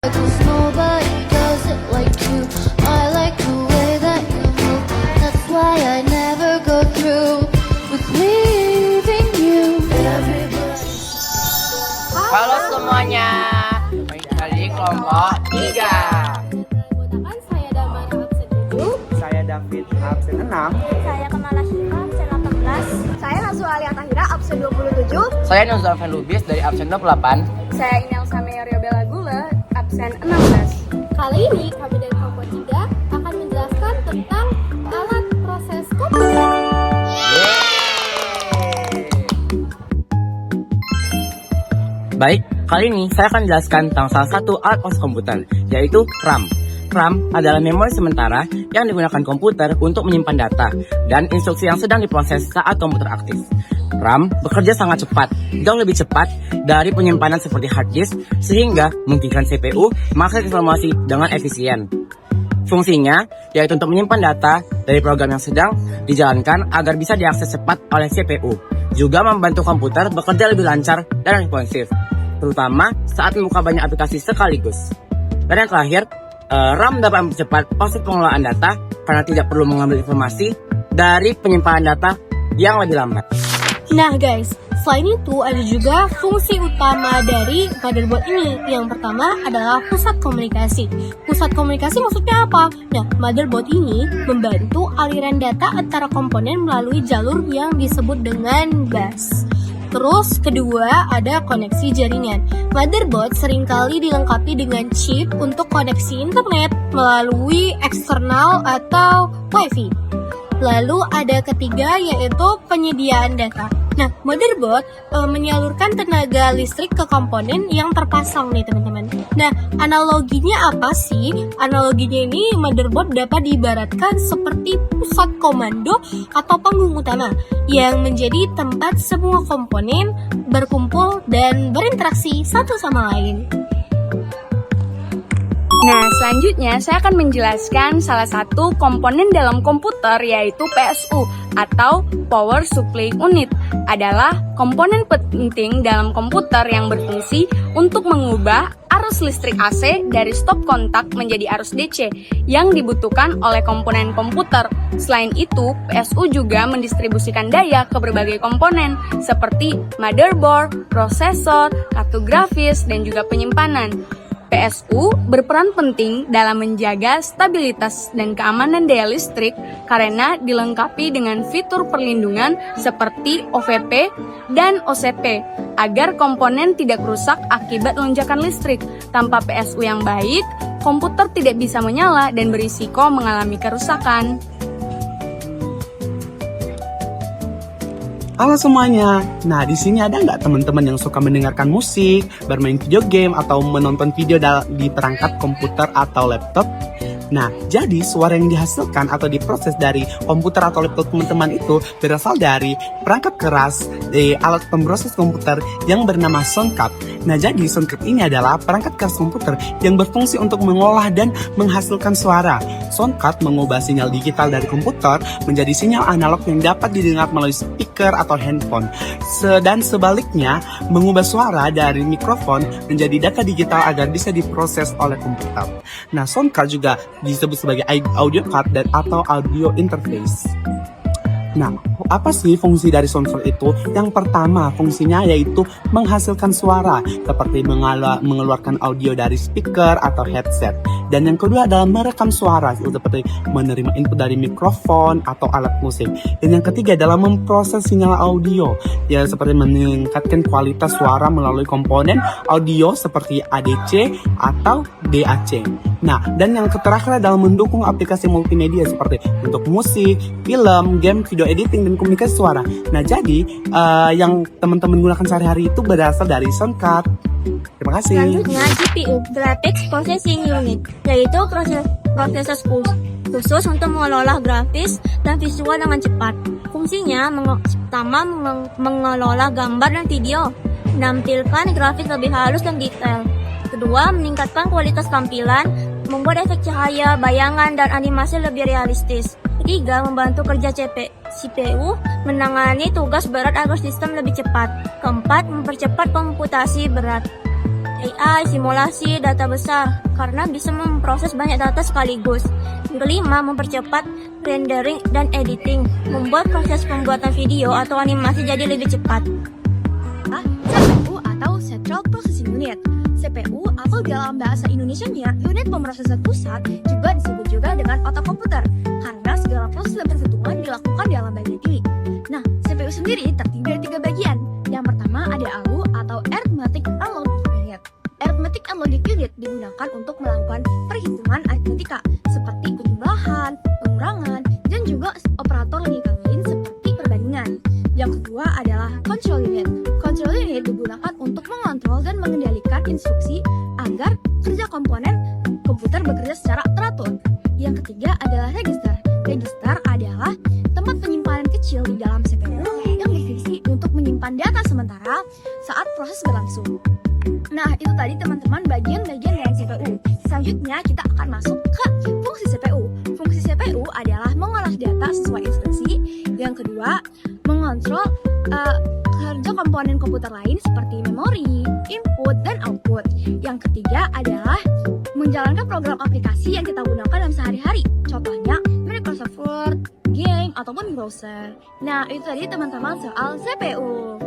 'Cause nobody does it like you. I like the way that you move. That's why I never go through with leaving you. Halo semuanya, dari kelompok 3. Saya Damar absen 7. Saya David absen 6. Saya Kamala Syifa absen 18. Saya Nazwa Alia Tahira absen 27. Saya Nuzulfan Lubis dari absen 28. Saya Inel Samerio Bella Gula absen 16. Kali ini kami dari kelompok 3 akan menjelaskan tentang alat proses komputer. Baik, kali ini saya akan menjelaskan tentang salah satu alat proses komputer, yaitu RAM. RAM adalah memori sementara yang digunakan komputer untuk menyimpan data dan instruksi yang sedang diproses saat komputer aktif. RAM bekerja sangat cepat, jauh lebih cepat dari penyimpanan seperti hard disk, sehingga memungkinkan CPU mengakses informasi dengan efisien. Fungsinya yaitu untuk menyimpan data dari program yang sedang dijalankan agar bisa diakses cepat oleh CPU. Juga membantu komputer bekerja lebih lancar dan responsif, terutama saat membuka banyak aplikasi sekaligus. Dan yang terakhir, RAM dapat mempercepat proses pengelolaan data karena tidak perlu mengambil informasi dari penyimpanan data yang lebih lambat. Nah guys, selain itu ada juga fungsi utama dari motherboard ini. Yang pertama adalah pusat komunikasi. Pusat komunikasi maksudnya apa? Nah, motherboard ini membantu aliran data antara komponen melalui jalur yang disebut dengan bus. Terus kedua ada koneksi jaringan. Motherboard seringkali dilengkapi dengan chip untuk koneksi internet melalui eksternal atau WiFi. Lalu ada ketiga yaitu penyediaan data. Nah, motherboard menyalurkan tenaga listrik ke komponen yang terpasang nih teman-teman. Nah, analoginya apa sih? Analoginya ini motherboard dapat diibaratkan seperti pusat komando atau panggung utama yang menjadi tempat semua komponen berkumpul dan berinteraksi satu sama lain. Nah, selanjutnya saya akan menjelaskan salah satu komponen dalam komputer yaitu PSU atau Power Supply Unit. Adalah komponen penting dalam komputer yang berfungsi untuk mengubah arus listrik AC dari stop kontak menjadi arus DC yang dibutuhkan oleh komponen komputer. Selain itu, PSU juga mendistribusikan daya ke berbagai komponen seperti motherboard, prosesor, kartu grafis, dan juga penyimpanan. PSU berperan penting dalam menjaga stabilitas dan keamanan daya listrik karena dilengkapi dengan fitur perlindungan seperti OVP dan OCP agar komponen tidak rusak akibat lonjakan listrik. Tanpa PSU yang baik, komputer tidak bisa menyala dan berisiko mengalami kerusakan. Halo semuanya. Nah, di sini ada nggak teman-teman yang suka mendengarkan musik, bermain video game, atau menonton video di perangkat komputer atau laptop? Nah, jadi suara yang dihasilkan atau diproses dari komputer atau laptop teman-teman itu berasal dari perangkat keras di alat pemproses komputer yang bernama sound card. Nah, jadi sound card ini adalah perangkat keras komputer yang berfungsi untuk mengolah dan menghasilkan suara. Sound card mengubah sinyal digital dari komputer menjadi sinyal analog yang dapat didengar melalui speaker atau handphone. Dan sebaliknya, mengubah suara dari mikrofon menjadi data digital agar bisa diproses oleh komputer. Nah, sound card juga disebut sebagai audio card dan atau audio interface. Nah, apa sih fungsi dari sound card itu? Yang pertama, fungsinya yaitu menghasilkan suara seperti mengeluarkan audio dari speaker atau headset. Dan yang kedua adalah merekam suara seperti menerima input dari mikrofon atau alat musik. Dan yang ketiga adalah memproses sinyal audio, ya seperti meningkatkan kualitas suara melalui komponen audio seperti ADC atau DAC. Nah, dan yang terakhir adalah mendukung aplikasi multimedia seperti untuk musik, film, game, video editing, dan komunikasi suara. Nah, jadi yang teman-teman gunakan sehari-hari itu berasal dari sound card. Terima kasih. Selanjutnya GPU, Graphics Processing Unit, yaitu prosesor khusus untuk mengelola grafis dan visual dengan cepat. Fungsinya pertama mengelola gambar dan video, menampilkan grafis lebih halus dan detail. Kedua, meningkatkan kualitas tampilan, membuat efek cahaya, bayangan, dan animasi lebih realistis. Ketiga, membantu kerja CPU, menangani tugas berat agar sistem lebih cepat. Keempat, mempercepat komputasi berat. AI, simulasi, data besar, karena bisa memproses banyak data sekaligus. Yang kelima, mempercepat rendering dan editing, membuat proses pembuatan video atau animasi jadi lebih cepat. CPU atau Central Processing Unit. CPU atau dalam bahasa Indonesianya unit pemrosesan pusat juga disebut juga dengan otak komputer karena segala proses dan perhitungan dilakukan dalam bagian ini. Nah, CPU sendiri terdiri dari 3 bagian. Yang pertama ada ALU atau Arithmetic and Logic Unit. Arithmetic and Logic Unit digunakan untuk melakukan perhitungan aritmetika seperti penjumlahan, pengurangan, dan juga operator logika lain seperti perbandingan. Yang kedua adalah Control Unit. Control Unit digunakan untuk mengontrol dan mengendalikan instruksi agar kerja komponen komputer bekerja secara teratur. Yang ketiga adalah Register. Register adalah tempat penyimpanan kecil di dalam CPU yang berfungsi untuk menyimpan data sementara saat proses berlangsung. Nah, itu tadi teman-teman bagian-bagian dari CPU. Selanjutnya kita akan masuk ke fungsi CPU. Fungsi CPU adalah mengolah data sesuai instruksi. Yang kedua, mengontrol kerja komponen komputer lain seperti memori, input, dan output. Yang ketiga adalah menjalankan program aplikasi yang kita gunakan dalam sehari-hari. Contohnya Microsoft Word, game, ataupun browser. Nah, itu tadi teman-teman soal CPU.